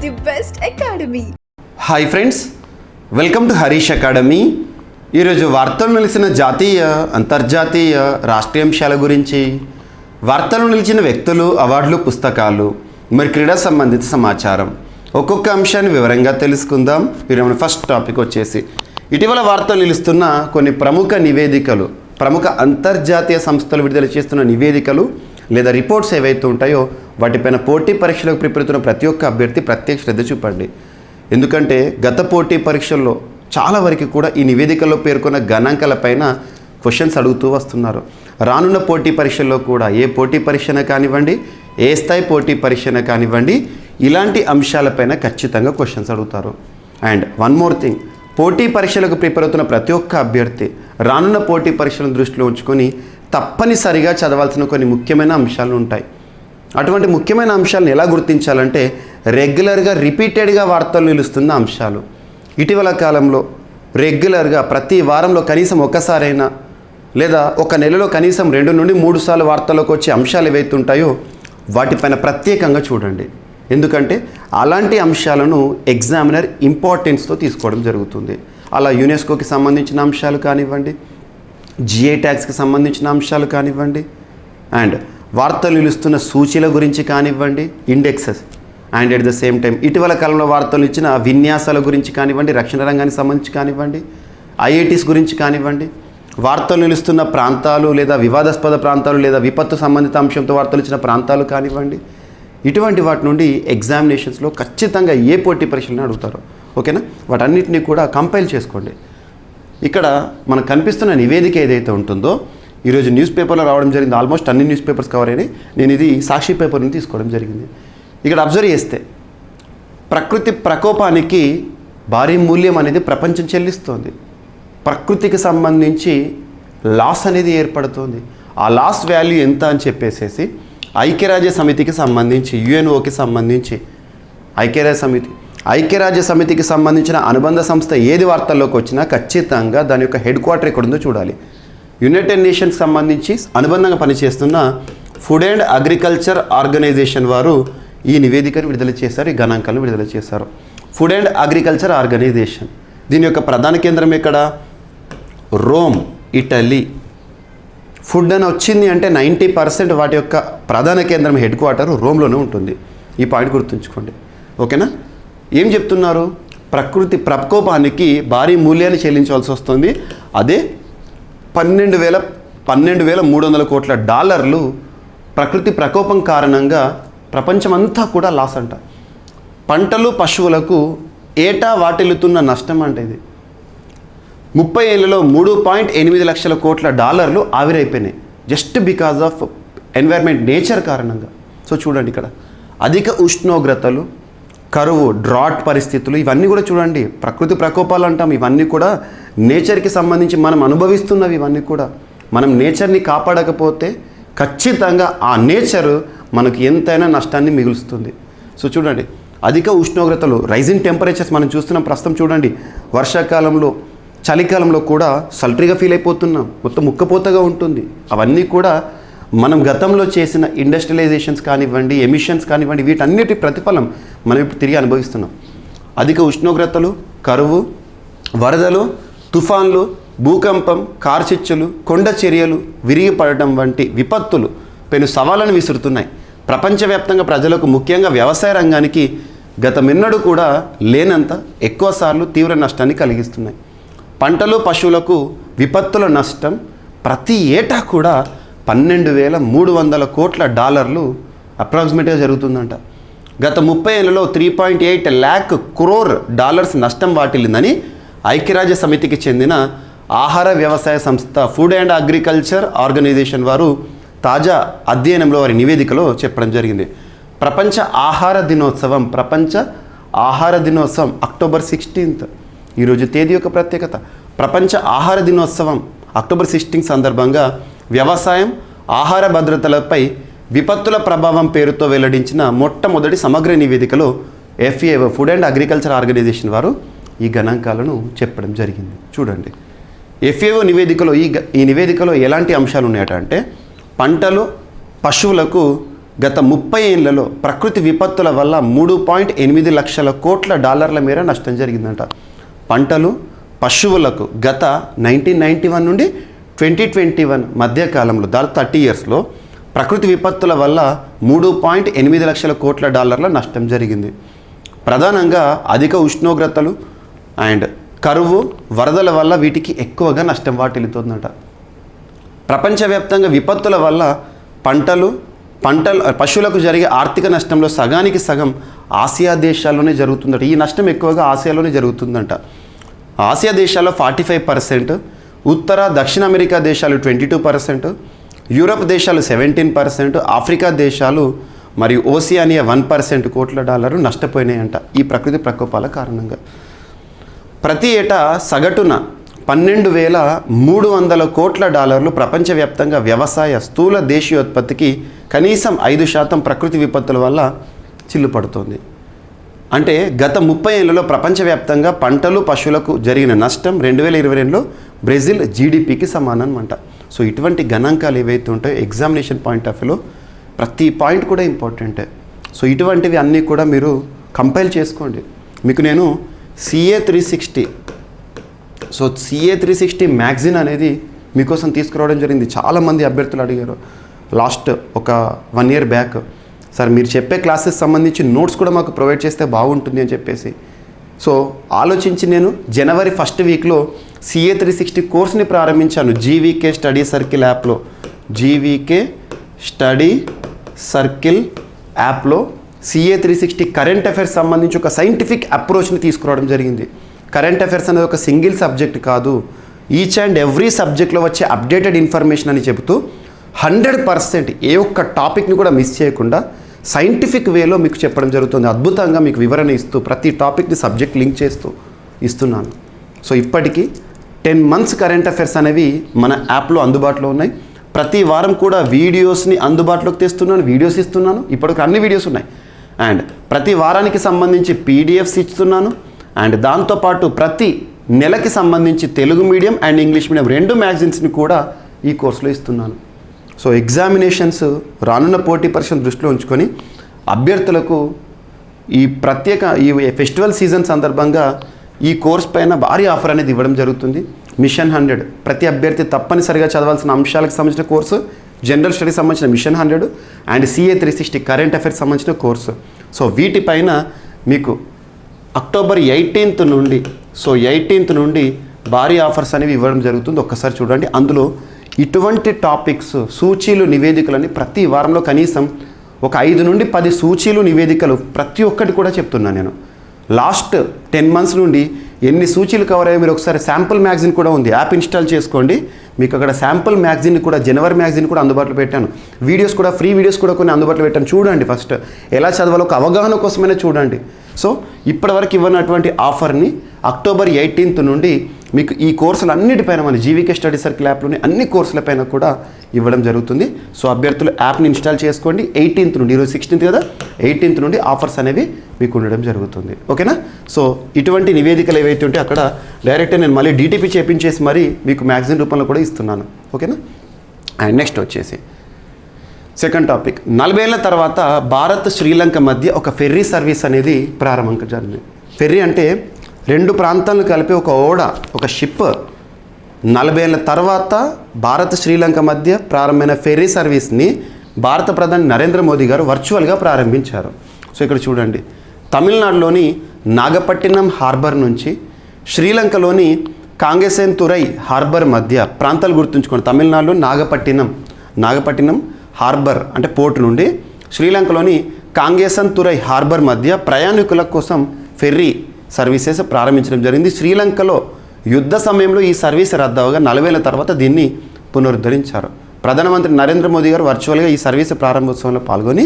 the best academy. Hi friends, welcome to Harish academy. ఈరోజు వార్తలు నిలిచిన జాతీయ, అంతర్జాతీయ, రాష్ట్రీయ అంశాల గురించి, వార్తలు నిలిచిన వ్యక్తులు, అవార్డులు, పుస్తకాలు, మరి క్రీడా సంబంధిత సమాచారం ఒక్కొక్క అంశాన్ని వివరంగా తెలుసుకుందాం. మన ఫస్ట్ టాపిక్ వచ్చేసి ఇటీవల వార్తలు నిలుస్తున్న కొన్ని ప్రముఖ నివేదికలు, ప్రముఖ అంతర్జాతీయ సంస్థలు విడుదల చేస్తున్న నివేదికలు లేదా రిపోర్ట్స్ ఏవైతే ఉంటాయో వాటిపైన పోటీ పరీక్షలకు ప్రిపేర్ అవుతున్న ప్రతి ఒక్క అభ్యర్థి ప్రత్యేక శ్రద్ధ చూపండి. ఎందుకంటే గత పోటీ పరీక్షల్లో చాలా వరకు కూడా ఈ నివేదికల్లో పేర్కొన్న గణాంకాలపైన క్వశ్చన్స్ అడుగుతూ వస్తున్నారు. రానున్న పోటీ పరీక్షల్లో కూడా ఏ పోటీ పరీక్షన కానివ్వండి, ఏ స్థాయి పోటీ పరీక్షన కానివ్వండి, ఇలాంటి అంశాలపైన ఖచ్చితంగా క్వశ్చన్స్ అడుగుతారు. అండ్ వన్ మోర్ థింగ్, పోటీ పరీక్షలకు ప్రిపేర్ అవుతున్న ప్రతి ఒక్క అభ్యర్థి రానున్న పోటీ పరీక్షలను దృష్టిలో ఉంచుకొని తప్పనిసరిగా చదవాల్సిన కొన్ని ముఖ్యమైన అంశాలు ఉంటాయి. అటువంటి ముఖ్యమైన అంశాలను ఎలా గుర్తించాలంటే రెగ్యులర్గా రిపీటెడ్గా వార్తలు నిలుస్తున్న అంశాలు. ఇటీవల కాలంలో రెగ్యులర్గా ప్రతి వారంలో కనీసం ఒకసారైనా లేదా ఒక నెలలో కనీసం 2 నుండి 3 సార్లు వార్తల్లోకి వచ్చే అంశాలు ఏవైతే ఉంటాయో వాటిపైన ప్రత్యేకంగా చూడండి. ఎందుకంటే అలాంటి అంశాలను ఎగ్జామినర్ ఇంపార్టెన్స్తో తీసుకోవడం జరుగుతుంది. అలా యునెస్కోకి సంబంధించిన అంశాలు కానివ్వండి, జిఐ ట్యాగ్స్కి సంబంధించిన అంశాలు కానివ్వండి, అండ్ వార్తలు నిలుస్తున్న సూచీల గురించి కానివ్వండి, indexes, and at the same time ఇటీవల కాలంలో వార్తలు ఇచ్చిన విన్యాసాల గురించి కానివ్వండి, రక్షణ రంగానికి సంబంధించి కానివ్వండి, ఐఐటీస్ గురించి కానివ్వండి, వార్తలు నిలుస్తున్న ప్రాంతాలు లేదా వివాదాస్పద ప్రాంతాలు లేదా విపత్తు సంబంధిత అంశంతో వార్తలు ఇచ్చిన ప్రాంతాలు కానివ్వండి, ఇటువంటి వాటి నుండి ఎగ్జామినేషన్స్లో ఖచ్చితంగా ఏ పోటీ పరీక్షలను అడుగుతారో. ఓకేనా, వాటన్నిటినీ కూడా కంపైల్ చేసుకోండి. ఇక్కడ మనకు కనిపిస్తున్న నివేదిక ఏదైతే ఉంటుందో ఈరోజు న్యూస్ పేపర్లో రావడం జరిగింది. ఆల్మోస్ట్ అన్ని న్యూస్ పేపర్స్ కవర్ అయినాయి. నేను ఇది సాక్షి పేపర్ నుంచి తీసుకోవడం జరిగింది. ఇక్కడ అబ్జర్వ్ చేస్తే ప్రకృతి ప్రకోపానికి భారీ మూల్యం అనేది ప్రపంచం చెల్లిస్తోంది. ప్రకృతికి సంబంధించి లాస్ అనేది ఏర్పడుతుంది. ఆ లాస్ వాల్యూ ఎంత అని చెప్పేసేసి ఐక్యరాజ్య సమితికి సంబంధించి, యుఎన్ఓకి సంబంధించి ఐక్యరాజ్య సమితికి సంబంధించిన అనుబంధ సంస్థ ఏది వార్తల్లోకి వచ్చినా ఖచ్చితంగా దాని యొక్క హెడ్ క్వార్టర్ ఎక్కడుందో చూడాలి. యునైటెడ్ నేషన్స్ సంబంధించి అనుబంధంగా పనిచేస్తున్న ఫుడ్ అండ్ అగ్రికల్చర్ ఆర్గనైజేషన్ వారు ఈ నివేదికను విడుదల చేశారు, ఈ గణాంకాలను విడుదల చేశారు. ఫుడ్ అండ్ అగ్రికల్చర్ ఆర్గనైజేషన్ దీని యొక్క ప్రధాన కేంద్రం ఎక్కడ? Rome, Italy. ఫుడ్ అని వచ్చింది అంటే 90% వాటి యొక్క ప్రధాన కేంద్రం, హెడ్ క్వార్టర్ రోమ్లోనే ఉంటుంది. ఈ పాయింట్ గుర్తుంచుకోండి. ఓకేనా? ఏం చెప్తున్నారు? ప్రకృతి ప్రకోపానికి భారీ మూల్యాన్ని చెల్లించవలసి వస్తుంది. అదే 12,300 కోట్ల డాలర్లు ప్రకృతి ప్రకోపం కారణంగా ప్రపంచమంతా కూడా లాస్ అంట. పంటలు, పశువులకు ఏటా వాటిల్లుతున్న నష్టం అంటే ఇది 30 ఏళ్లలో 3.8 లక్షల కోట్ల డాలర్లు ఆవిరైపోయినాయి, just because of environment, nature కారణంగా. సో చూడండి, ఇక్కడ అధిక ఉష్ణోగ్రతలు, కరువు, డ్రాట్ పరిస్థితులు, ఇవన్నీ కూడా చూడండి ప్రకృతి ప్రకోపాలు అంటాం. ఇవన్నీ కూడా నేచర్కి సంబంధించి మనం అనుభవిస్తున్నవి. ఇవన్నీ కూడా మనం నేచర్ని కాపాడకపోతే ఖచ్చితంగా ఆ నేచర్ మనకు ఎంతైనా నష్టాన్ని మిగులుస్తుంది. సో చూడండి, అధిక ఉష్ణోగ్రతలు, రైజింగ్ టెంపరేచర్స్ మనం చూస్తున్నాం ప్రస్తుతం. చూడండి, వర్షాకాలంలో, చలికాలంలో కూడా సల్ట్రీగా ఫీల్ అయిపోతున్నాం, మొత్తం ముక్కపోతగా ఉంటుంది. అవన్నీ కూడా మనం గతంలో చేసిన ఇండస్ట్రియలైజేషన్స్ కానివ్వండి, ఎమిషన్స్ కానివ్వండి, వీటన్నిటి ప్రతిఫలం మనం ఇప్పుడు తిరిగి అనుభవిస్తున్నాం. అధిక ఉష్ణోగ్రతలు, కరువు, వరదలు, తుఫాన్లు, భూకంపం, కార్చిచ్చులు, కొండ చర్యలు విరిగిపడటం వంటి విపత్తులు పెను సవాళ్ళను విసురుతున్నాయి. ప్రపంచవ్యాప్తంగా ప్రజలకు, ముఖ్యంగా వ్యవసాయ రంగానికి గతమెన్నడూ కూడా లేనంత ఎక్కువసార్లు తీవ్ర నష్టాన్ని కలిగిస్తున్నాయి. పంటలు, పశువులకు విపత్తుల నష్టం ప్రతి ఏటా కూడా 12,300 కోట్ల డాలర్లు అప్రాక్సిమేట్గా జరుగుతుందంట. గత 30 ఏళ్లలో 3.8 lakh crore డాలర్స్ నష్టం వాటిల్లిందని ఐక్యరాజ్య సమితికి చెందిన ఆహార వ్యవసాయ సంస్థ ఫుడ్ అండ్ అగ్రికల్చర్ ఆర్గనైజేషన్ వారు తాజా అధ్యయనంలో వారి నివేదికలో చెప్పడం జరిగింది. ప్రపంచ ఆహార దినోత్సవం అక్టోబర్ 16th, ఈరోజు తేదీ యొక్క ప్రత్యేకత. ప్రపంచ ఆహార దినోత్సవం అక్టోబర్ 16 సందర్భంగా వ్యవసాయం, ఆహార భద్రతలపై విపత్తుల ప్రభావం పేరుతో వెల్లడించిన మొట్టమొదటి సమగ్ర నివేదికలో FAO food and agriculture organisation వారు ఈ గణాంకాలను చెప్పడం జరిగింది. చూడండి, FAO నివేదికలో ఈ నివేదికలో ఎలాంటి అంశాలు ఉన్నాయట అంటే పంటలు, పశువులకు గత 30 ఏళ్లలో ప్రకృతి విపత్తుల వల్ల 3.8 లక్షల కోట్ల డాలర్ల మేర నష్టం జరిగిందంట. పంటలు, పశువులకు గత 1991 నుండి 2021 మధ్యకాలంలో దాదాపు 30 ఇయర్స్లో ప్రకృతి విపత్తుల వల్ల 3.8 లక్షల కోట్ల డాలర్ల నష్టం జరిగింది. ప్రధానంగా అధిక ఉష్ణోగ్రతలు అండ్ కరువు, వరదల వల్ల వీటికి ఎక్కువగా నష్టం వాటిల్లుతుందట. ప్రపంచవ్యాప్తంగా విపత్తుల వల్ల పశువులకు జరిగే ఆర్థిక నష్టంలో సగానికి సగం ఆసియా దేశాల్లోనే జరుగుతుందట. ఈ నష్టం ఎక్కువగా ఆసియాలోనే జరుగుతుందంట. ఆసియా దేశాల్లో 45%, ఉత్తర దక్షిణ అమెరికా దేశాలు 22%, యూరప్ దేశాలు 17%, ఆఫ్రికా దేశాలు మరియు ఓసియానియా 1% కోట్ల డాలర్లు నష్టపోయినాయంట ఈ ప్రకృతి ప్రకోపాల కారణంగా. ప్రతి ఏటా సగటున 12,300 కోట్ల డాలర్లు ప్రపంచవ్యాప్తంగా వ్యవసాయ స్థూల దేశీయోత్పత్తికి కనీసం 5% ప్రకృతి విపత్తుల వల్ల చిల్లుపడుతోంది. అంటే గత 30 ఏళ్లలో ప్రపంచవ్యాప్తంగా పంటలు, పశువులకు జరిగిన నష్టం 2022లో బ్రెజిల్ జీడిపికి సమానం అంట. సో ఇటువంటి గణాంకాలు ఏవైతే ఉంటాయో ఎగ్జామినేషన్ పాయింట్ ఆఫ్ వ్యూలో ప్రతి పాయింట్ కూడా ఇంపార్టెంటే. సో ఇటువంటివి అన్నీ కూడా మీరు కంపైల్ చేసుకోండి. మీకు నేను CA 360 సో CA 360 మ్యాగజైన్ అనేది మీకోసం తీసుకురావడం జరిగింది. చాలామంది అభ్యర్థులు అడిగారు లాస్ట్ ఒక 1 year బ్యాక్, సార్ మీరు చెప్పే క్లాసెస్ సంబంధించి నోట్స్ కూడా మాకు ప్రొవైడ్ చేస్తే బాగుంటుంది అని చెప్పేసి. సో ఆలోచించి నేను జనవరి 1st వీక్లో CA 360 కోర్స్ని ప్రారంభించాను GVK స్టడీ సర్కిల్ యాప్లో. GVK స్టడీ సర్కిల్ యాప్లో CA 360 కరెంట్ అఫైర్స్ సంబంధించి ఒక సైంటిఫిక్ అప్రోచ్ని తీసుకురావడం జరిగింది. కరెంట్ అఫైర్స్ అనేది ఒక సింగిల్ సబ్జెక్ట్ కాదు, ఈచ్ అండ్ ఎవ్రీ సబ్జెక్ట్లో వచ్చే అప్డేటెడ్ ఇన్ఫర్మేషన్ అని చెబుతూ 100% ఏ ఒక్క టాపిక్ని కూడా మిస్ చేయకుండా సైంటిఫిక్ వేలో మీకు చెప్పడం జరుగుతుంది. అద్భుతంగా మీకు వివరణ ఇస్తూ ప్రతి టాపిక్ని సబ్జెక్ట్ లింక్ చేస్తూ ఇస్తున్నాను. సో ఇప్పటికీ 10 months కరెంట్ అఫైర్స్ అనేవి మన యాప్లో అందుబాటులో ఉన్నాయి. ప్రతి వారం కూడా వీడియోస్ని అందుబాటులోకి తెస్తున్నాను, వీడియోస్ ఇస్తున్నాను. ఇప్పటికి అన్ని వీడియోస్ ఉన్నాయి. అండ్ ప్రతి వారానికి సంబంధించి PDFs ఇస్తున్నాను. అండ్ దాంతోపాటు ప్రతి నెలకి సంబంధించి Telugu medium and English medium 2 మ్యాగజైన్స్ని కూడా ఈ కోర్సులో ఇస్తున్నాను. సో ఎగ్జామినేషన్స్ రానున్న పోటీ పరీక్షను దృష్టిలో ఉంచుకొని అభ్యర్థులకు ఈ ఫెస్టివల్ సీజన్ సందర్భంగా ఈ కోర్స్ పైన భారీ ఆఫర్ అనేది ఇవ్వడం జరుగుతుంది. మిషన్ 100 ప్రతి అభ్యర్థి తప్పనిసరిగా చదవాల్సిన అంశాలకు సంబంధించిన కోర్సు, జనరల్ స్టడీస్ సంబంధించిన mission 100 and CA 360 current affairs సంబంధించిన కోర్సు. సో వీటిపైన మీకు అక్టోబర్ 18th నుండి భారీ ఆఫర్స్ అనేవి ఇవ్వడం జరుగుతుంది. ఒక్కసారి చూడండి. అందులో ఇటువంటి టాపిక్స్, సూచీలు, నివేదికలని ప్రతి వారంలో కనీసం ఒక 5 నుండి 10 సూచీలు, నివేదికలు ప్రతి ఒక్కటి కూడా చెప్తున్నాను నేను. లాస్ట్ 10 months నుండి ఎన్ని సూచీలు కవర్ అయ్యాయో మీరు ఒకసారి శాంపుల్ మ్యాగజైన్ కూడా ఉంది, యాప్ ఇన్స్టాల్ చేసుకోండి. మీకు అక్కడ శాంపుల్ మ్యాగజైన్ కూడా, జనవరి మ్యాగజైన్ కూడా అందుబాటులో పెట్టాను. వీడియోస్ కూడా, ఫ్రీ వీడియోస్ కూడా కొన్ని అందుబాటులో పెట్టాను. చూడండి, ఫస్ట్ ఎలా చదవాలో ఒక అవగాహన కోసమైనా చూడండి. సో ఇప్పటివరకు ఇవ్వనటువంటి ఆఫర్ని అక్టోబర్ 18th నుండి మీకు ఈ కోర్సులు అన్నిటిపైన మన GVK స్టడీ సర్కిల్ యాప్లోని అన్ని కోర్సులపైన కూడా ఇవ్వడం జరుగుతుంది. సో అభ్యర్థులు యాప్ని ఇన్స్టాల్ చేసుకోండి. 18th నుండి, ఈరోజు 16th కదా, 18th నుండి ఆఫర్స్ అనేవి మీకు ఉండడం జరుగుతుంది. ఓకేనా? సో ఇటువంటి నివేదికలు ఏవైతే ఉంటే అక్కడ డైరెక్ట్ నేను మళ్ళీ DTP చేపించేసి మరీ మీకు మ్యాగజైన్ రూపంలో కూడా ఇస్తున్నాను. ఓకేనా? అండ్ నెక్స్ట్ వచ్చేసి సెకండ్ టాపిక్, 40 ఏళ్ల తర్వాత భారత్, శ్రీలంక మధ్య ఒక ఫెర్రీ సర్వీస్ అనేది ప్రారంభం జరిగింది. ఫెర్రీ అంటే 2 ప్రాంతాలను కలిపి ఒక ఓడ, ఒక షిప్. 40 ఏళ్ల తర్వాత భారత్, శ్రీలంక మధ్య ప్రారంభమైన ఫెర్రీ సర్వీస్ని భారత ప్రధాని నరేంద్ర మోదీ గారు వర్చువల్గా ప్రారంభించారు. సో ఇక్కడ చూడండి, తమిళనాడులోని నాగపట్టినం హార్బర్ నుంచి శ్రీలంకలోని కాంగెసెంతురై హార్బర్ మధ్య ప్రాంతాలు గుర్తుంచుకోండి. తమిళనాడులో నాగపట్టినం హార్బర్ అంటే పోర్టు నుండి శ్రీలంకలోని కాంగేసంతురై హార్బర్ మధ్య ప్రయాణికుల కోసం ఫెర్రీ సర్వీసెస్ ప్రారంభించడం జరిగింది. శ్రీలంకలో యుద్ధ సమయంలో ఈ సర్వీస్ రద్దవగా 40 ఏళ్ల తర్వాత దీన్ని పునరుద్ధరించారు. ప్రధానమంత్రి నరేంద్ర మోదీ గారు వర్చువల్గా ఈ సర్వీస్ ప్రారంభోత్సవంలో పాల్గొని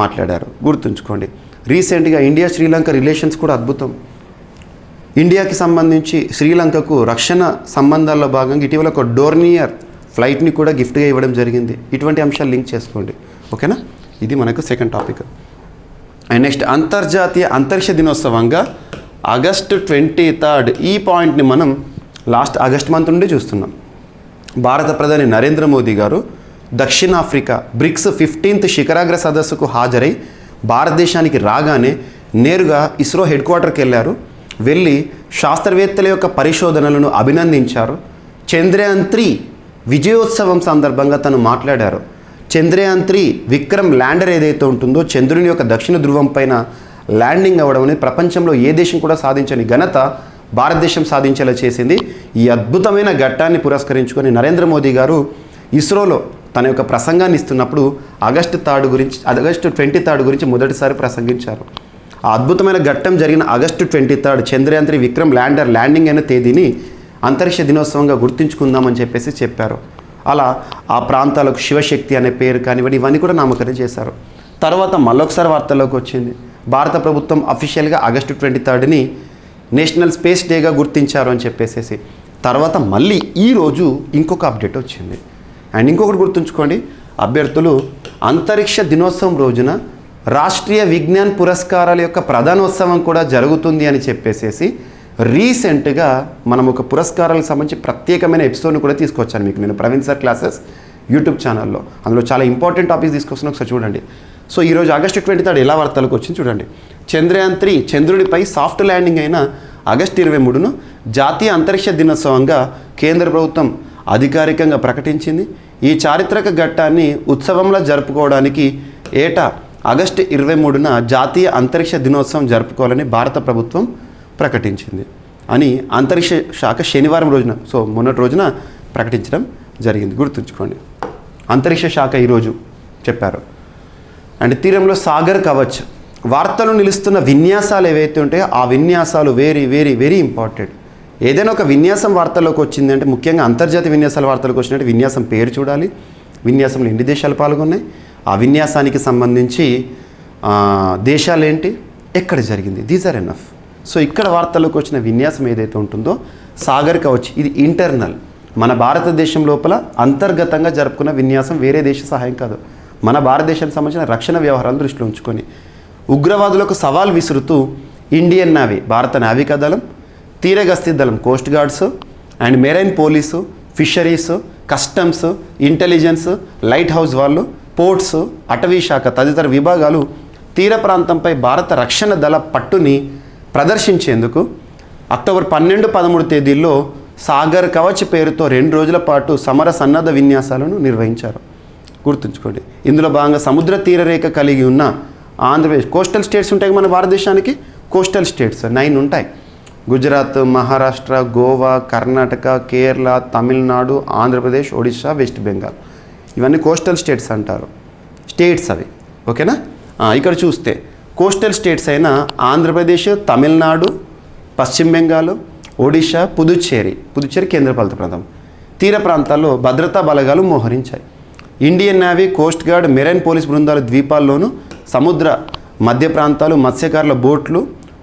మాట్లాడారు. గుర్తుంచుకోండి, రీసెంట్గా ఇండియా శ్రీలంక రిలేషన్స్ కూడా అద్భుతం. ఇండియాకి సంబంధించి శ్రీలంకకు రక్షణ సంబంధాల్లో భాగంగా ఇటీవల ఒక డోర్నియర్ ఫ్లైట్ని కూడా గిఫ్ట్గా ఇవ్వడం జరిగింది. ఇటువంటి అంశాలు లింక్ చేసుకోండి. ఓకేనా? ఇది మనకు సెకండ్ టాపిక్. అండ్ నెక్స్ట్, అంతర్జాతీయ అంతరిక్ష దినోత్సవంగా ఆగస్టు 23rd ఈ పాయింట్ని మనం లాస్ట్ ఆగస్ట్ మంత్ నుండి చూస్తున్నాం. భారత ప్రధాని నరేంద్ర మోదీ గారు దక్షిణాఫ్రికా బ్రిక్స్ 15th శిఖరాగ్ర సదస్సుకు హాజరై భారతదేశానికి రాగానే నేరుగా ఇస్రో హెడ్ క్వార్టర్కి వెళ్ళారు. వెళ్ళి శాస్త్రవేత్తల యొక్క పరిశోధనలను అభినందించారు. చంద్రయాన్ 3 విజయోత్సవం సందర్భంగా తను మాట్లాడారు. చంద్రయాన్ 3 విక్రమ్ ల్యాండర్ ఏదైతే ఉంటుందో చంద్రుని యొక్క దక్షిణ ధృవం పైన ల్యాండింగ్ అవ్వడం అనేది ప్రపంచంలో ఏ దేశం కూడా సాధించని ఘనత భారతదేశం సాధించేలా చేసింది. ఈ అద్భుతమైన ఘట్టాన్ని పురస్కరించుకొని నరేంద్ర మోదీ గారు ఇస్రోలో తన యొక్క ప్రసంగాన్ని ఇస్తున్నప్పుడు ఆగస్టు 23 గురించి మొదటిసారి ప్రసంగించారు. ఆ అద్భుతమైన ఘట్టం జరిగిన August 23 Chandrayaan 3 Vikram lander landing అయిన తేదీని అంతరిక్ష దినోత్సవంగా గుర్తుంచుకుందామని చెప్పారు. అలా ఆ ప్రాంతాలకు శివశక్తి అనే పేరు కానివ్వండి ఇవన్నీ కూడా నామకరణం చేశారు. తర్వాత మళ్ళొకసారి వార్తల్లోకి వచ్చింది. భారత ప్రభుత్వం అఫీషియల్గా ఆగస్టు 23ని నేషనల్ స్పేస్ డేగా గుర్తించారు అని చెప్పేసి తర్వాత మళ్ళీ ఈరోజు ఇంకొక అప్డేట్ వచ్చింది. అండ్ ఇంకొకటి గుర్తుంచుకోండి, అభ్యర్థులు అంతరిక్ష దినోత్సవం రోజున రాష్ట్రీయ విజ్ఞాన్ పురస్కారాల యొక్క ప్రధానోత్సవం కూడా జరుగుతుంది అని చెప్పేసి రీసెంట్గా మనం ఒక పురస్కారాలకు సంబంధించి ప్రత్యేకమైన ఎపిసోడ్ని కూడా తీసుకొచ్చాను మీకు నేను ప్రవీణ్ సార్ క్లాసెస్ యూట్యూబ్ ఛానల్లో. అందులో చాలా ఇంపార్టెంట్ టాపిక్స్ తీసుకొస్తున్నా, ఒకసారి చూడండి. సో ఈరోజు ఆగస్టు 23 ఎలా వార్తలకు వచ్చింది చూడండి. చంద్రయాన్ 3 చంద్రుడిపై సాఫ్ట్ ల్యాండింగ్ అయిన ఆగస్టు 23ను జాతీయ అంతరిక్ష దినోత్సవంగా కేంద్ర ప్రభుత్వం అధికారికంగా ప్రకటించింది. ఈ చారిత్రక ఘట్టాన్ని ఉత్సవంలో జరుపుకోవడానికి ఏటా ఆగస్టు 23న జాతీయ అంతరిక్ష దినోత్సవం జరుపుకోవాలని భారత ప్రభుత్వం ప్రకటించింది అని అంతరిక్ష శాఖ శనివారం రోజున మొన్నటి రోజున ప్రకటించడం జరిగింది. గుర్తుంచుకోండి, అంతరిక్ష శాఖ ఈరోజు చెప్పారు. అండ్ తీరంలో సాగర్ కవచ్ వార్తలు నిలుస్తున్న విన్యాసాలు ఏవైతే ఉంటాయో ఆ విన్యాసాలు వెరీ వెరీ వెరీ ఇంపార్టెంట్. ఏదైనా ఒక విన్యాసం వార్తల్లోకి వచ్చింది అంటే ముఖ్యంగా అంతర్జాతీయ విన్యాసాల వార్తలకు వచ్చినట్టు విన్యాసం పేరు చూడాలి, విన్యాసంలో ఎన్ని దేశాలు పాల్గొన్నాయి, ఆ విన్యాసానికి సంబంధించి దేశాలు ఏంటి, ఎక్కడ జరిగింది, దీస్ ఆర్ ఎనఫ్. సో ఇక్కడ వార్తల్లోకి వచ్చిన విన్యాసం ఏదైతే ఉంటుందో సాగర్ కవచ్ ఇది ఇంటర్నల్, మన భారతదేశం లోపల అంతర్గతంగా జరుపుకున్న విన్యాసం, వేరే దేశ సహాయం కాదు. మన భారతదేశానికి సంబంధించిన రక్షణ వ్యవహారాలు దృష్టిలో ఉంచుకొని ఉగ్రవాదులకు సవాల్ విసురుతూ ఇండియన్ నేవీ భారత నావికా దళం, తీరగస్తీ దళం Coast guards and marine police, fisheries, customs, intelligence, light house వాళ్ళు, పోర్ట్స్, అటవీ శాఖ తదితర విభాగాలు తీర ప్రాంతంపై భారత రక్షణ దళ పట్టుని ప్రదర్శించేందుకు అక్టోబర్ 12-13 తేదీల్లో సాగర్ కవచ్ పేరుతో 2 రోజుల పాటు సమర సన్నద్ధ విన్యాసాలను నిర్వహించారు. గుర్తుంచుకోండి, ఇందులో భాగంగా సముద్ర తీరరేఖ కలిగి ఉన్న ఆంధ్రప్రదేశ్ కోస్టల్ స్టేట్స్ ఉంటాయి మన భారతదేశానికి, కోస్టల్ స్టేట్స్ 9 ఉంటాయి. గుజరాత్, మహారాష్ట్ర, గోవా, కర్ణాటక, కేరళ, తమిళనాడు, ఆంధ్రప్రదేశ్, ఒడిశా, వెస్ట్ బెంగాల్ ఇవన్నీ కోస్టల్ స్టేట్స్ అంటారు. స్టేట్స్ అవి, ఓకేనా. ఇక్కడ చూస్తే కోస్టల్ స్టేట్స్ అయిన ఆంధ్రప్రదేశ్, తమిళనాడు, పశ్చిమ బెంగాల్, ఒడిశా, పుదుచ్చేరి కేంద్రపాలిత ప్రాంతం తీర ప్రాంతాల్లో భద్రతా బలగాలు మోహరించాయి. Indian navy, coast guard, marine police బృందాలు ద్వీపాల్లోనూ సముద్ర మధ్య ప్రాంతాలు, మత్స్యకారుల బోట్లు,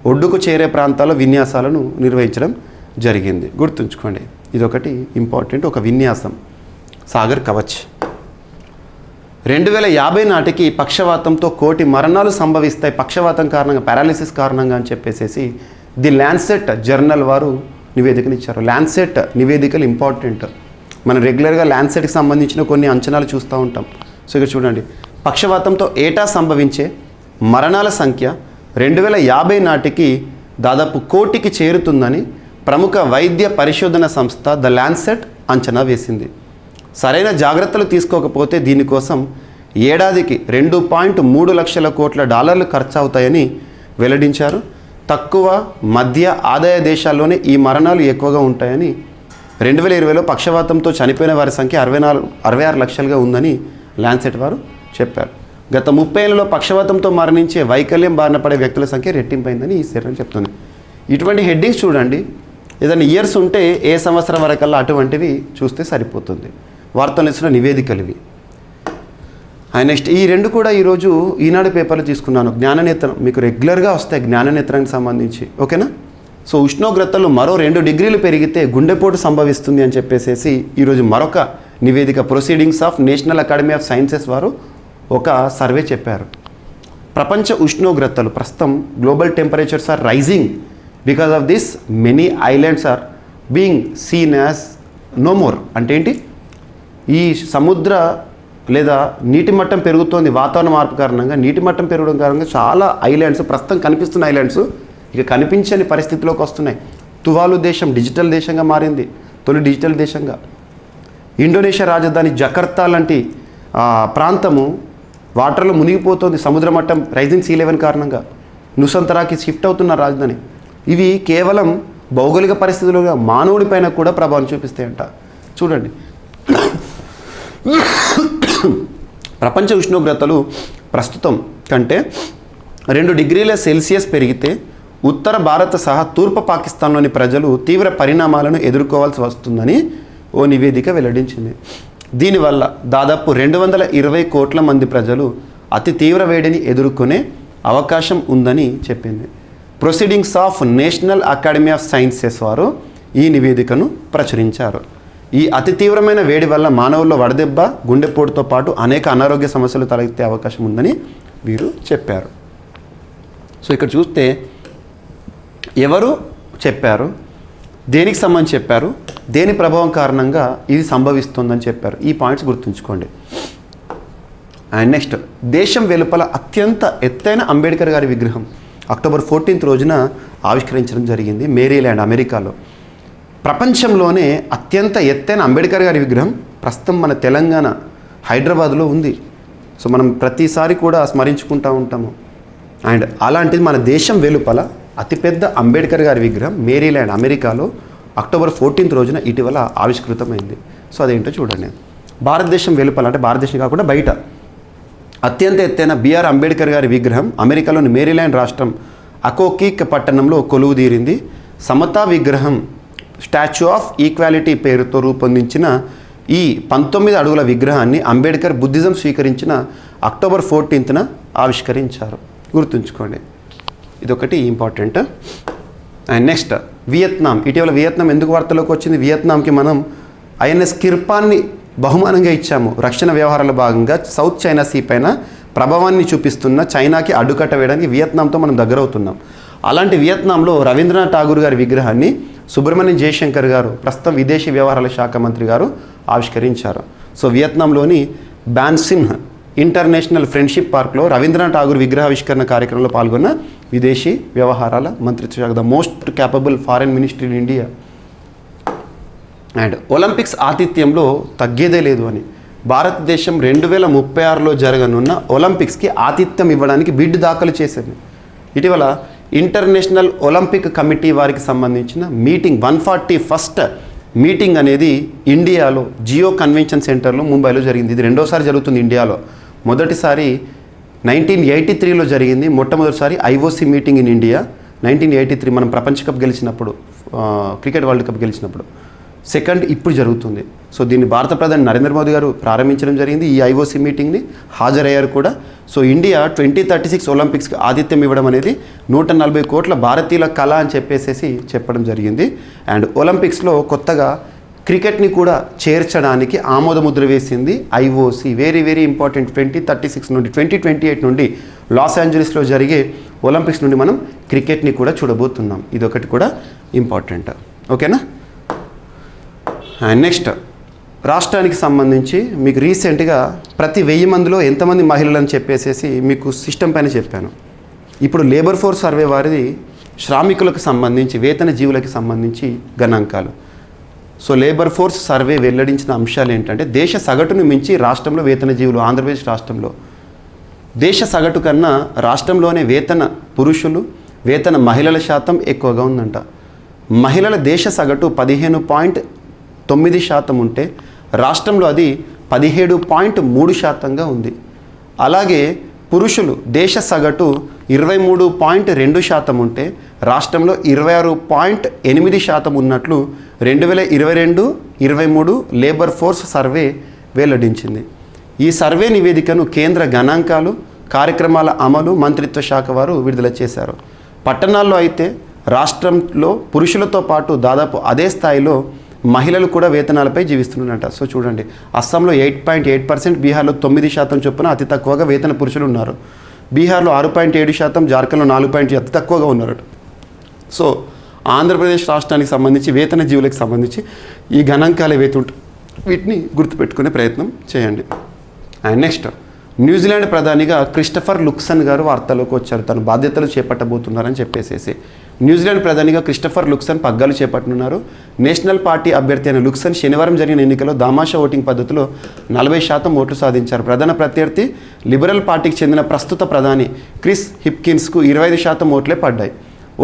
ఒడ్డుకు చేరే ప్రాంతాల్లో విన్యాసాలను నిర్వహించడం జరిగింది. గుర్తుంచుకోండి, ఇదొకటి ఇంపార్టెంట్ ఒక విన్యాసం సాగర్ కవచ్. 2050 నాటికి పక్షవాతంతో 1 కోటి మరణాలు సంభవిస్తాయి, పక్షవాతం కారణంగా, పారాలిసిస్ కారణంగా అని చెప్పేసి ది ల్యాన్సెట్ జర్నల్ వారు నివేదికనిచ్చారు. ల్యాన్సెట్ నివేదికలు ఇంపార్టెంట్. మనం రెగ్యులర్గా ల్యాన్సెట్కి సంబంధించిన కొన్ని అంచనాలు చూస్తూ ఉంటాం. సో ఇక్కడ చూడండి, పక్షవాతంతో ఏటా సంభవించే మరణాల సంఖ్య 2050 నాటికి దాదాపు 1 కోటికి చేరుతుందని ప్రముఖ వైద్య పరిశోధన సంస్థ ద ల్యాన్సెట్ అంచనా వేసింది. సరైన జాగ్రత్తలు తీసుకోకపోతే దీనికోసం ఏడాదికి $2.3 లక్షల కోట్ల ఖర్చు అవుతాయని వెల్లడించారు. తక్కువ మధ్య ఆదాయ దేశాల్లోనే ఈ మరణాలు ఎక్కువగా ఉంటాయని 2020లో పక్షవాతంతో చనిపోయిన వారి సంఖ్య 66 లక్షలుగా ఉందని ల్యాన్సెట్ వారు చెప్పారు. గత 30 ఏళ్లలో పక్షవాతంతో మరణించే వైకల్యం బారిన పడే వ్యక్తుల సంఖ్య రెట్టింపైందని ఈ శరీరం చెప్తుంది. ఇటువంటి హెడ్డింగ్స్ చూడండి, ఏదైనా ఇయర్స్ ఉంటే ఏ సంవత్సరం వరకల్లా అటువంటివి చూస్తే సరిపోతుంది. వార్తలు ఇస్తున్న నివేదికలు ఇవి. నెక్స్ట్ ఈ 2 కూడా ఈరోజు ఈనాడు పేపర్లు తీసుకున్నాను. జ్ఞాననేత్రం మీకు రెగ్యులర్గా వస్తాయి, జ్ఞాననేత్రానికి సంబంధించి, ఓకేనా. సో ఉష్ణోగ్రతలు మరో 2 డిగ్రీలు పెరిగితే గుండెపోటు సంభవిస్తుంది అని చెప్పేసి ఈరోజు మరొక నివేదిక proceedings of national academy of sciences వారు ఒక సర్వే చెప్పారు. ప్రపంచ ఉష్ణోగ్రతలు ప్రస్తుతం global temperatures are rising because of this many islands are being seen as no more. అంటే ఏంటి, ఈ సముద్ర లేదా నీటి మట్టం పెరుగుతోంది, వాతావరణ మార్పు కారణంగా నీటి మట్టం పెరగడం కారణంగా చాలా ఐలాండ్స్, ప్రస్తుతం కనిపిస్తున్న ఐలాండ్స్ ఇక కనిపించని పరిస్థితిలోకి వస్తున్నాయి. తువాలు దేశం డిజిటల్ దేశంగా మారింది, తొలి డిజిటల్ దేశంగా. ఇండోనేషియా రాజధాని జకర్తా లాంటి ప్రాంతము వాటర్లో మునిగిపోతుంది, సముద్ర మట్టం రైజింగ్ సీ లెవెల్ కారణంగా. నుసంతరాకి షిఫ్ట్ అవుతున్న రాజధాని. ఇవి కేవలం భౌగోళిక పరిస్థితులుగా మానవుడిపైన కూడా ప్రభావం చూపిస్తాయంట. చూడండి, ప్రపంచ ఉష్ణోగ్రతలు ప్రస్తుతం కంటే 2 డిగ్రీల సెల్సియస్ పెరిగితే ఉత్తర భారత సహా తూర్పు పాకిస్తాన్లోని ప్రజలు తీవ్ర పరిణామాలను ఎదుర్కోవాల్సి వస్తుందని ఓ నివేదిక వెల్లడించింది. దీనివల్ల దాదాపు 220 కోట్ల మంది ప్రజలు అతి తీవ్ర వేడిని ఎదుర్కొనే అవకాశం ఉందని చెప్పింది. Proceedings of national academy of sciences వారు ఈ నివేదికను ప్రచురించారు. ఈ అతి తీవ్రమైన వేడి వల్ల మానవుల్లో వడదెబ్బ, గుండెపోటుతో పాటు అనేక అనారోగ్య సమస్యలు తలెత్తే అవకాశం ఉందని వీరు చెప్పారు. సో ఇక్కడ చూస్తే ఎవరు చెప్పారు, దేనికి సంబంధించి చెప్పారు, దేని ప్రభావం కారణంగా ఇది సంభవిస్తుందని చెప్పారు. ఈ పాయింట్స్ గుర్తుంచుకోండి. అండ్ నెక్స్ట్, దేశం వెలుపల అత్యంత ఎత్తైన అంబేద్కర్ గారి విగ్రహం అక్టోబర్ 14 రోజున ఆవిష్కరించడం జరిగింది మేరీల్యాండ్, అమెరికాలో. ప్రపంచంలోనే అత్యంత ఎత్తైన అంబేద్కర్ గారి విగ్రహం ప్రస్తుతం మన తెలంగాణ హైదరాబాద్లో ఉంది. సో మనం ప్రతిసారి కూడా స్మరించుకుంటూ ఉంటాము. అండ్ అలాంటిది మన దేశం వెలుపల అతిపెద్ద అంబేద్కర్ గారి విగ్రహం మేరీల్యాండ్, అమెరికాలో అక్టోబర్ 14 రోజున ఇటీవల ఆవిష్కృతమైంది. సో అదేంటో చూడండి. భారతదేశం వెలుపల అంటే భారతదేశం కాకుండా బయట అత్యంత ఎత్తైన బిఆర్ అంబేద్కర్ గారి విగ్రహం అమెరికాలోని మేరీల్యాండ్ రాష్ట్రం అకోకీక్ పట్టణంలో కొలువుదీరింది. సమతా విగ్రహం స్టాచ్యూ ఆఫ్ ఈక్వాలిటీ పేరుతో రూపొందించిన ఈ 19 అడుగుల విగ్రహాన్ని అంబేద్కర్ బుద్ధిజం స్వీకరించిన అక్టోబర్ 14న ఆవిష్కరించారు. గుర్తుంచుకోండి, ఇదొకటి ఇంపార్టెంట్. And next, Vietnam. ఇటీవల వియత్నాం ఎందుకు వార్తలోకి వచ్చింది? వియత్నాంకి మనం ఐఎన్ఎస్ కిర్పాన్ని బహుమానంగా ఇచ్చాము. రక్షణ వ్యవహారాల భాగంగా సౌత్ చైనా సీ పైన ప్రభావాన్ని చూపిస్తున్న చైనాకి అడ్డుకట్ట వేయడానికి వియత్నాంతో మనం దగ్గర అవుతున్నాం. అలాంటి వియత్నాంలో రవీంద్రనాథ్ ఠాగూర్ గారి విగ్రహాన్ని సుబ్రహ్మణ్యం జయశంకర్ గారు, ప్రస్తుతం విదేశీ వ్యవహారాల శాఖ మంత్రి గారు ఆవిష్కరించారు. సో వియత్నాంలోని బాన్సిన్హ్ ఇంటర్నేషనల్ ఫ్రెండ్షిప్ పార్క్లో రవీంద్రనాథ్ ఠాగూర్ విగ్రహావిష్కరణ కార్యక్రమంలో పాల్గొన్న విదేశీ వ్యవహారాల మంత్రిత్వ శాఖ, the most capable foreign ministry in India. And Olympics ఆతిథ్యంలో తగ్గేదే లేదు అని భారతదేశం 2036లో జరగనున్న ఒలింపిక్స్కి ఆతిథ్యం ఇవ్వడానికి బిడ్ దాఖలు చేసింది. ఇటీవల ఇంటర్నేషనల్ ఒలింపిక్ కమిటీ వారికి సంబంధించిన మీటింగ్ 141st మీటింగ్ అనేది ఇండియాలో జియో కన్వెన్షన్ సెంటర్లో ముంబైలో జరిగింది. ఇది రెండోసారి జరుగుతుంది ఇండియాలో. మొదటిసారి 1983లో జరిగింది. మొట్టమొదటిసారి ఐఓసీ మీటింగ్ ఇన్ ఇండియా 1983 మనం ప్రపంచ కప్ గెలిచినప్పుడు, క్రికెట్ వరల్డ్ కప్ గెలిచినప్పుడు. సెకండ్ ఇప్పుడు జరుగుతుంది. సో దీన్ని భారత ప్రధాని నరేంద్ర మోదీ గారు ప్రారంభించడం జరిగింది. ఈ ఐఓసీ మీటింగ్ని హాజరయ్యారు కూడా. సో ఇండియా 2036 ఒలింపిక్స్కి ఆతిథ్యం ఇవ్వడం అనేది 140 కోట్ల భారతీయుల కళ అని చెప్పడం జరిగింది. అండ్ ఒలింపిక్స్లో కొత్తగా క్రికెట్ని కూడా చేర్చడానికి ఆమోదముద్ర వేసింది ఐఓసీ. Very very important. 2036 నుండి 2028 నుండి లాస్ ఏంజలీస్లో జరిగే ఒలింపిక్స్ నుండి మనం క్రికెట్ని కూడా చూడబోతున్నాం. ఇదొకటి కూడా ఇంపార్టెంట్. ఓకేనా? అండ్ నెక్స్ట్, రాష్ట్రానికి సంబంధించి మీకు రీసెంట్గా ప్రతి 1000 మందిలో ఎంతమంది మహిళలు అని చెప్పేసి మీకు సిస్టమ్ పైన చెప్పాను. ఇప్పుడు లేబర్ ఫోర్స్ సర్వే వారిది శ్రామికులకు సంబంధించి, వేతన జీవులకి సంబంధించి గణాంకాలు. సో లేబర్ ఫోర్స్ సర్వే వెల్లడించిన అంశాలు ఏంటంటే, దేశ సగటును మించి రాష్ట్రంలో వేతన జీవులు, ఆంధ్రప్రదేశ్ రాష్ట్రంలో దేశ సగటు కన్నా రాష్ట్రంలోనే వేతన పురుషులు, వేతన మహిళల శాతం ఎక్కువగా ఉందంట. మహిళల దేశ సగటు 15.9% ఉంటే రాష్ట్రంలో అది 17.3%గా ఉంది. అలాగే పురుషులు దేశ సగటు 23.2% ఉంటే రాష్ట్రంలో 26.8% ఉన్నట్లు 2022-23 లేబర్ ఫోర్స్ సర్వే వెల్లడించింది. ఈ సర్వే నివేదికను కేంద్ర గణాంకాలు, కార్యక్రమాల అమలు మంత్రిత్వ శాఖ వారు విడుదల చేశారు. పట్టణాల్లో అయితే రాష్ట్రంలో పురుషులతో పాటు దాదాపు అదే స్థాయిలో మహిళలు కూడా వేతనాలపై జీవిస్తున్నారట. సో చూడండి, అస్సాంలో 8.8%, బీహార్లో 9% చొప్పున అతి తక్కువగా వేతన పురుషులు ఉన్నారు. బీహార్లో 6.7%, జార్ఖండ్లో 4.2% అతి తక్కువగా ఉన్నారట. సో ఆంధ్రప్రదేశ్ రాష్ట్రానికి సంబంధించి వేతన జీవులకు సంబంధించి ఈ గణాంకాలు ఏవైతే ఉంటాయి వీటిని గుర్తుపెట్టుకునే ప్రయత్నం చేయండి. అండ్ నెక్స్ట్ న్యూజిలాండ్ ప్రధానిగా క్రిస్టఫర్ లుక్సన్ గారు వార్తల్లోకి వచ్చారు. తన బాధ్యతలు చేపట్టబోతున్నారని చెప్పేసి న్యూజిలాండ్ ప్రధానిగా క్రిస్టఫర్ లుక్సన్ పగ్గాలు చేపట్టనున్నారు. నేషనల్ పార్టీ అభ్యర్థి అయిన లుక్సన్ శనివారం జరిగిన ఎన్నికల్లో దామాషా ఓటింగ్ పద్ధతిలో 40% ఓట్లు సాధించారు. ప్రధాన ప్రత్యర్థి లిబరల్ పార్టీకి చెందిన ప్రస్తుత ప్రధాని క్రిస్ హిప్కిన్స్కు 25% ఓట్లే పడ్డాయి.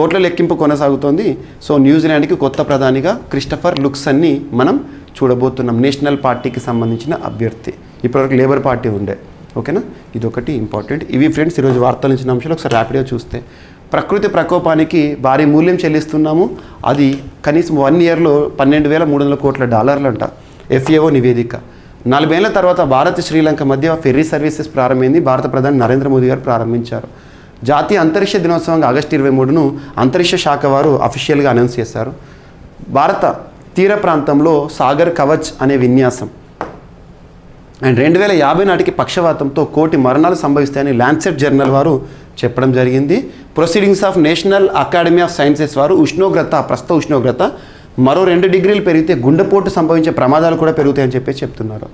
ఓట్ల లెక్కింపు కొనసాగుతోంది. సో న్యూజిలాండ్కి కొత్త ప్రధానిగా క్రిస్టఫర్ లుక్సన్ని మనం చూడబోతున్నాం. నేషనల్ పార్టీకి సంబంధించిన అభ్యర్థి. ఇప్పటివరకు లేబర్ పార్టీ ఉండే. ఓకేనా, ఇదొకటి ఇంపార్టెంట్. ఇవి ఫ్రెండ్స్ ఈరోజు వార్తలు ఇచ్చిన అంశాలు. ఒకసారి ర్యాపిడ్గా చూస్తే ప్రకృతి ప్రకోపానికి భారీ మూల్యం చెల్లిస్తున్నాము. అది కనీసం 1 ఇయర్లో $12,300 కోట్ల అంట. FAO నివేదిక. 40 ఏళ్ల తర్వాత భారత్ శ్రీలంక మధ్య ఫెర్రీ సర్వీసెస్ ప్రారంభమైంది. భారత ప్రధాని నరేంద్ర మోదీ గారు ప్రారంభించారు. జాతీయ అంతరిక్ష దినోత్సవంగా ఆగస్టు 23ను అంతరిక్ష శాఖ వారు అఫీషియల్గా అనౌన్స్ చేశారు. భారత తీర ప్రాంతంలో సాగర్ కవచ్ అనే విన్యాసం అండ్ 2050 నాటికి పక్షవాతంతో 1 కోటి మరణాలు సంభవిస్తాయని ల్యాన్సెట్ జర్నల్ వారు చెప్పడం జరిగింది. Proceedings of national academy of sciences వారు ప్రస్తుత ఉష్ణోగ్రత మరో 2 డిగ్రీలు పెరిగితే గుండెపోటు సంభవించే ప్రమాదాలు కూడా పెరుగుతాయని చెప్పేసి చెప్తున్నారు.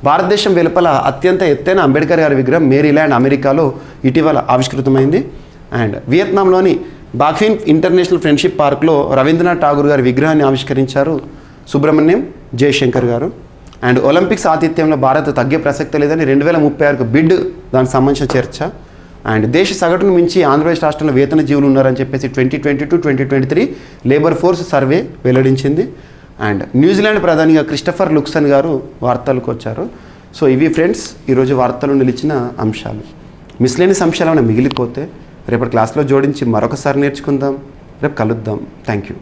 భారతదేశం వెలుపల అత్యంత ఎత్తైన అంబేద్కర్ గారి విగ్రహం మేరీల్యాండ్ అమెరికాలో ఇటీవల ఆవిష్కృతమైంది. అండ్ వియత్నాంలోని బాక్విన్ ఇంటర్నేషనల్ ఫ్రెండ్షిప్ పార్క్లో రవీంద్రనాథ్ ఠాగూర్ గారి విగ్రహాన్ని ఆవిష్కరించారు సుబ్రహ్మణ్యం జయశంకర్ గారు. అండ్ ఒలింపిక్స్ ఆతిథ్యంలో భారత్ తగ్గే ప్రసక్తి లేదని 2036 బిడ్ దానికి సంబంధించిన చర్చ. అండ్ దేశ సగటును మించి ఆంధ్రప్రదేశ్ రాష్ట్రంలో వేతన జీవులు ఉన్నారని చెప్పేసి 2022-2023 లేబర్ ఫోర్స్ సర్వే వెల్లడించింది. అండ్ న్యూజిలాండ్ ప్రధానిగా క్రిస్టఫర్ లుక్సన్ గారు వార్తలకు వచ్చారు. సో ఇవి ఫ్రెండ్స్ ఈరోజు వార్తలు నిలిచిన అంశాలు. మిస్లేనియస్ అంశాలు ఏమైనా మిగిలిపోతే రేపటి క్లాస్లో జోడించి మరొకసారి నేర్చుకుందాం. రేపు కలుద్దాం. Thank you.